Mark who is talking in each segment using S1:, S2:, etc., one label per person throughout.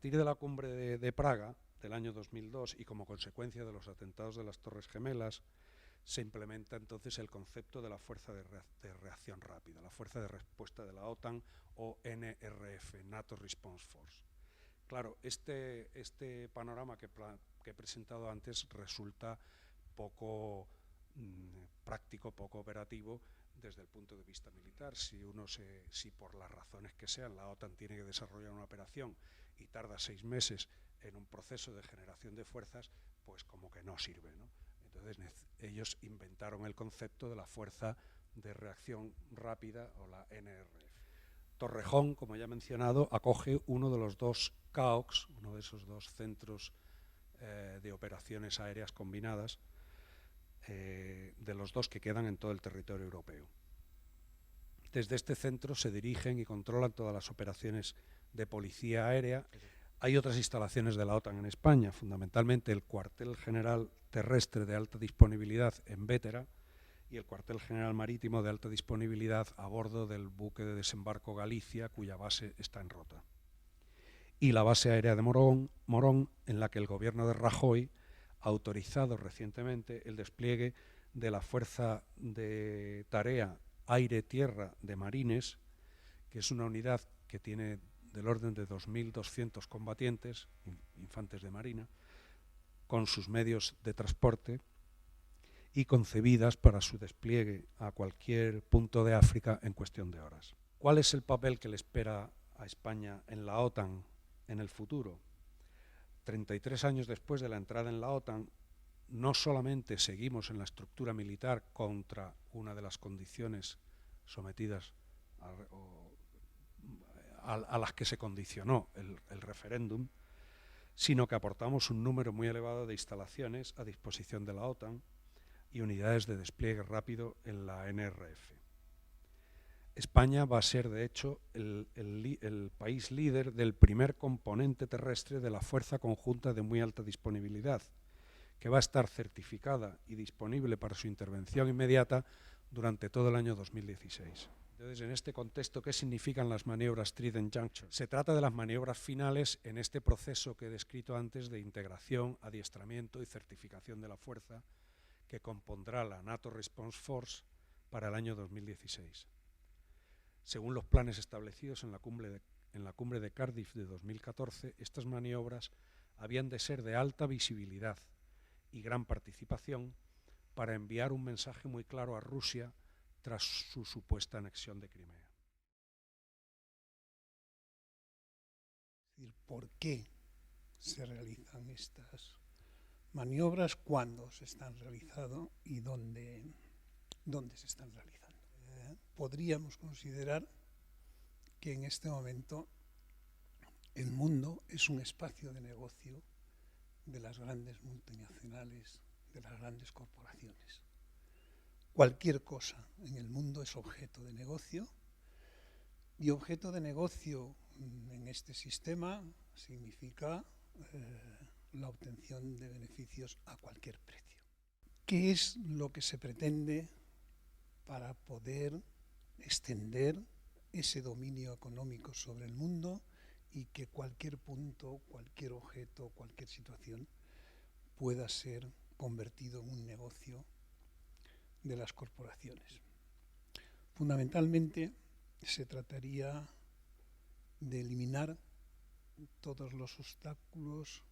S1: partir de la cumbre de Praga del año 2002 y como consecuencia de los atentados de las Torres Gemelas, se implementa entonces el concepto de la fuerza de reacción rápida, la fuerza de respuesta de la OTAN o NRF, NATO Response Force. Claro, este panorama que he presentado antes resulta poco práctico, poco operativo desde el punto de vista militar. Si por las razones que sean la OTAN tiene que desarrollar una operación y tarda 6 meses en un proceso de generación de fuerzas, pues como que no sirve, ¿no? Entonces ellos inventaron el concepto de la fuerza de reacción rápida o la NRF. Torrejón, como ya he mencionado, acoge uno de los dos CAOCs, uno de esos dos centros de operaciones aéreas combinadas, de los dos que quedan en todo el territorio europeo. Desde este centro se dirigen y controlan todas las operaciones de policía aérea. Hay otras instalaciones de la OTAN en España, fundamentalmente el cuartel general terrestre de alta disponibilidad en Bétera y el cuartel general marítimo de alta disponibilidad a bordo del buque de desembarco Galicia, cuya base está en Rota. Y la base aérea de Morón, en la que el gobierno de Rajoy ha autorizado recientemente el despliegue de la Fuerza de Tarea Aire-Tierra de Marines, que es una unidad que tiene del orden de 2.200 combatientes, infantes de marina, con sus medios de transporte y concebidas para su despliegue a cualquier punto de África en cuestión de horas. ¿Cuál es el papel que le espera a España en la OTAN en el futuro? 33 años después de la entrada en la OTAN, no solamente seguimos en la estructura militar contra una de las condiciones sometidas a las que se condicionó el referéndum, sino que aportamos un número muy elevado de instalaciones a disposición de la OTAN y unidades de despliegue rápido en la NRF. España va a ser, de hecho, el país líder del primer componente terrestre de la Fuerza Conjunta de muy alta disponibilidad, que va a estar certificada y disponible para su intervención inmediata durante todo el año 2016. Entonces, en este contexto, ¿qué significan las maniobras Trident Juncture? Se trata de las maniobras finales en este proceso que he descrito antes de integración, adiestramiento y certificación de la fuerza que compondrá la NATO Response Force para el año 2016. Según los planes establecidos en la cumbre de Cardiff de 2014, estas maniobras habían de ser de alta visibilidad y gran participación para enviar un mensaje muy claro a Rusia tras su supuesta anexión de Crimea.
S2: ¿Por qué se realizan estas maniobras, cuándo se están realizando y dónde se están realizando? Podríamos considerar que en este momento el mundo es un espacio de negocio de las grandes multinacionales, de las grandes corporaciones. Cualquier cosa en el mundo es objeto de negocio, y objeto de negocio en este sistema significa la obtención de beneficios a cualquier precio. ¿Qué es lo que se pretende para poder extender ese dominio económico sobre el mundo y que cualquier punto, cualquier objeto, cualquier situación pueda ser convertido en un negocio de las corporaciones? Fundamentalmente se trataría de eliminar todos los obstáculos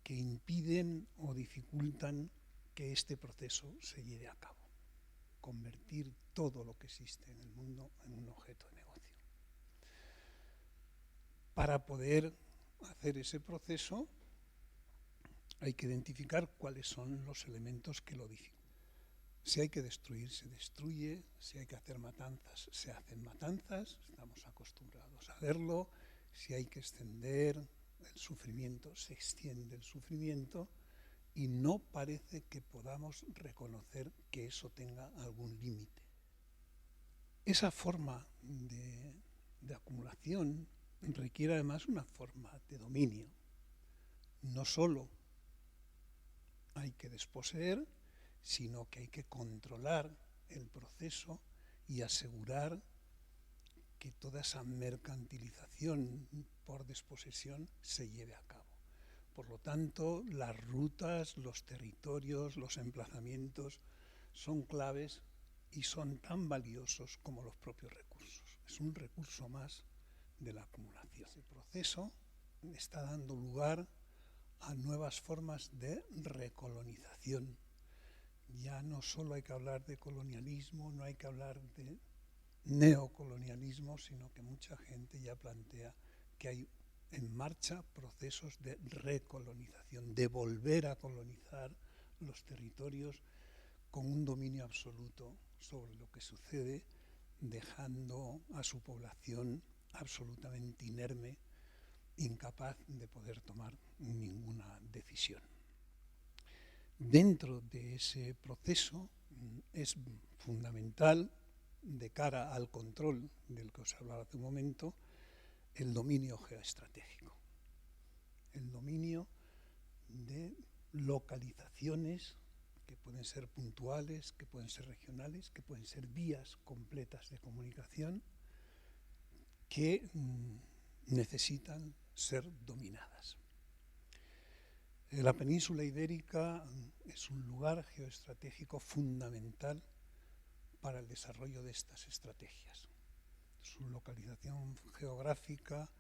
S2: que impiden o dificultan que este proceso se lleve a cabo. Convertir todo lo que existe en el mundo en un objeto de negocio. Para poder hacer ese proceso hay que identificar cuáles son los elementos que lo dificultan. Si hay que destruir, se destruye. Si hay que hacer matanzas, se hacen matanzas. Estamos acostumbrados a verlo. Si hay que extender el sufrimiento, se extiende el sufrimiento. Y no parece que podamos reconocer que eso tenga algún límite. Esa forma de acumulación requiere además una forma de dominio. No solo hay que desposeer, sino que hay que controlar el proceso y asegurar que toda esa mercantilización por desposesión se lleve a cabo. Por lo tanto, las rutas, los territorios, los emplazamientos son claves y son tan valiosos como los propios recursos. Es un recurso más de la acumulación. Ese proceso está dando lugar a nuevas formas de recolonización. Ya no solo hay que hablar de colonialismo, no hay que hablar de neocolonialismo, sino que mucha gente ya plantea que hay en marcha procesos de recolonización, de volver a colonizar los territorios con un dominio absoluto sobre lo que sucede, dejando a su población absolutamente inerme, incapaz de poder tomar ninguna decisión. Dentro de ese proceso es fundamental, de cara al control del que os hablaba hace un momento, el dominio geoestratégico, el dominio de localizaciones que pueden ser puntuales, que pueden ser regionales, que pueden ser vías completas de comunicación que necesitan ser dominadas. La península ibérica es un lugar geoestratégico fundamental para el desarrollo de estas estrategias. Su localización geográfica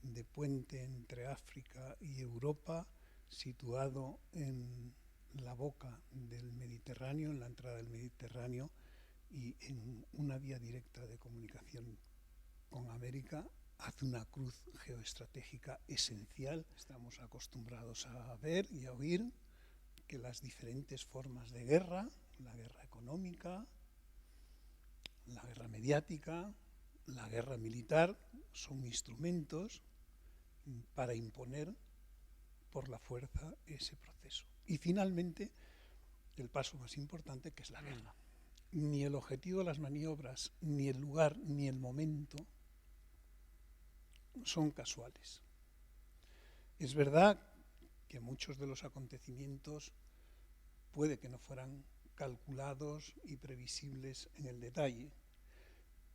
S2: de puente entre África y Europa, situado en la boca del Mediterráneo, en la entrada del Mediterráneo y en una vía directa de comunicación con América, hace una cruz geoestratégica esencial. Estamos acostumbrados a ver y a oír que las diferentes formas de guerra, la guerra económica, la guerra mediática, la guerra militar, son instrumentos para imponer por la fuerza ese proceso. Y finalmente, el paso más importante, que es la guerra. Ni el objetivo de las maniobras, ni el lugar, ni el momento son casuales. Es verdad que muchos de los acontecimientos puede que no fueran calculados y previsibles en el detalle,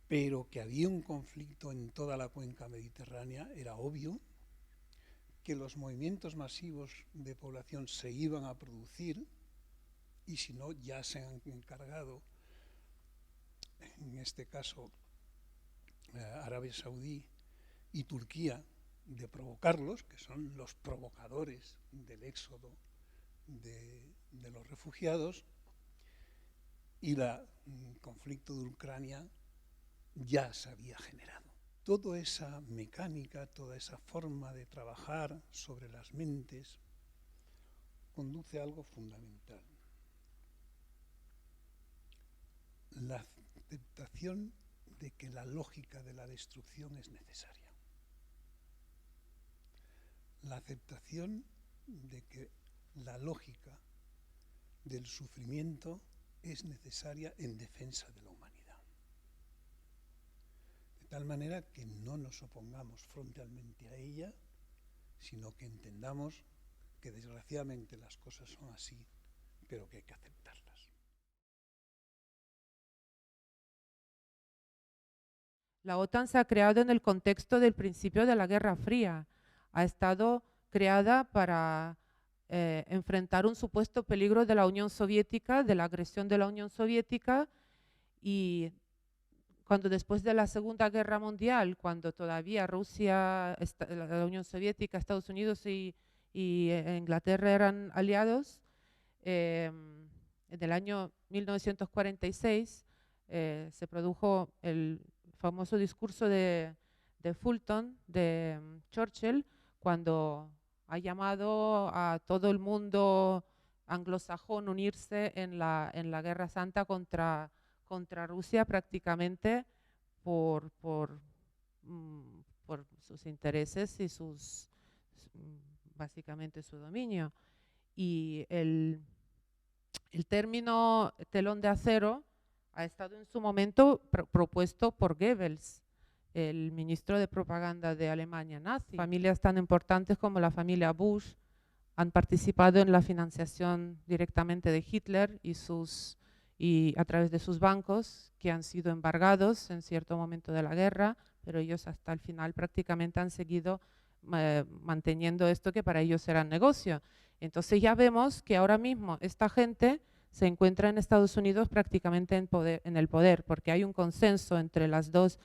S2: pero que había un conflicto en toda la cuenca mediterránea era obvio, que los movimientos masivos de población se iban a producir y si no ya se han encargado, en este caso Arabia Saudí y Turquía, de provocarlos, que son los provocadores del éxodo de los refugiados, y el conflicto de Ucrania ya se había generado. Toda esa mecánica, toda esa forma de trabajar sobre las mentes conduce a algo fundamental. La aceptación de que la lógica de la destrucción es necesaria. La aceptación de que la lógica del sufrimiento es necesaria en defensa de la humanidad. De tal manera que no nos opongamos frontalmente a ella, sino que entendamos que desgraciadamente las cosas son así, pero que hay que aceptarlas.
S3: La OTAN se ha creado en el contexto del principio de la Guerra Fría. Ha estado creada para enfrentar un supuesto peligro de la Unión Soviética, de la agresión de la Unión Soviética, y cuando después de la Segunda Guerra Mundial, cuando todavía Rusia, la Unión Soviética, Estados Unidos y Inglaterra eran aliados, en el año 1946 se produjo el famoso discurso de Fulton, de Churchill, cuando ha llamado a todo el mundo anglosajón unirse en la Guerra Santa contra Rusia, prácticamente por sus intereses y básicamente su dominio. Y el término telón de acero ha estado en su momento propuesto por Goebbels, el ministro de propaganda de Alemania nazi. Familias tan importantes como la familia Bush han participado en la financiación directamente de Hitler y sus y a través de sus bancos, que han sido embargados en cierto momento de la guerra, pero ellos hasta el final prácticamente han seguido manteniendo esto que para ellos era negocio. Entonces ya vemos que ahora mismo esta gente se encuentra en Estados Unidos prácticamente en el poder, porque hay un consenso entre los dos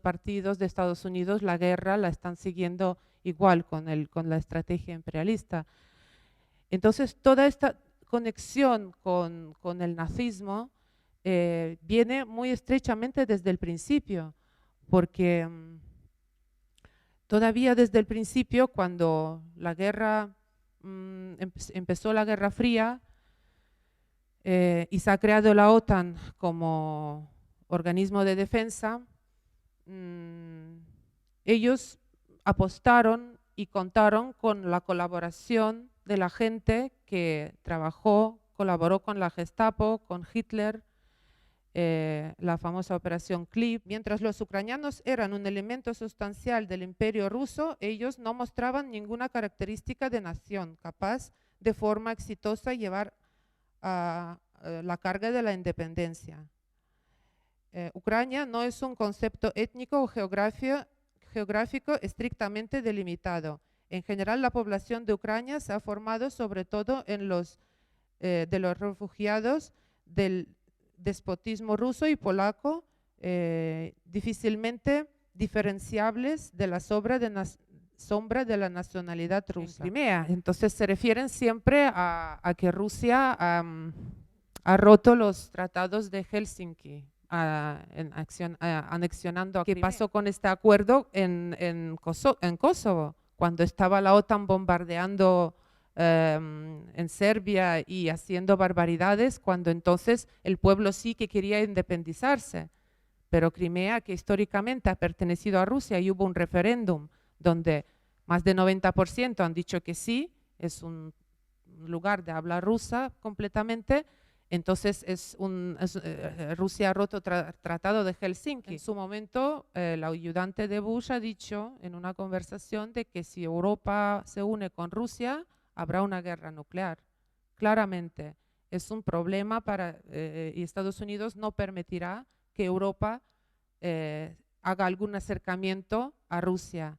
S3: partidos de Estados Unidos. La guerra la están siguiendo igual con la estrategia imperialista. Entonces toda esta conexión con el nazismo viene muy estrechamente desde el principio, porque todavía desde el principio, cuando la guerra empezó la Guerra Fría y se ha creado la OTAN como organismo de defensa, ellos apostaron y contaron con la colaboración de la gente que colaboró con la Gestapo, con Hitler, la famosa operación Klip. Mientras los ucranianos eran un elemento sustancial del imperio ruso, ellos no mostraban ninguna característica de nación capaz de forma exitosa llevar la carga de la independencia. Ucrania no es un concepto étnico o geográfico estrictamente delimitado. En general, la población de Ucrania se ha formado sobre todo de los refugiados del despotismo ruso y polaco, difícilmente diferenciables de la sombra de la nacionalidad rusa. Crimea. Entonces se refieren siempre a que Rusia ha roto los tratados de Helsinki, anexionando a Crimea. ¿Qué pasó con este acuerdo en Kosovo? Cuando estaba la OTAN bombardeando en Serbia y haciendo barbaridades, cuando entonces el pueblo sí que quería independizarse. Pero Crimea, que históricamente ha pertenecido a Rusia, y hubo un referéndum donde más del 90% han dicho que sí, es un lugar de habla rusa completamente. Entonces Rusia ha roto el tratado de Helsinki. En su momento, el ayudante de Bush ha dicho en una conversación de que si Europa se une con Rusia, habrá una guerra nuclear. Claramente es un problema y Estados Unidos no permitirá que Europa haga algún acercamiento a Rusia.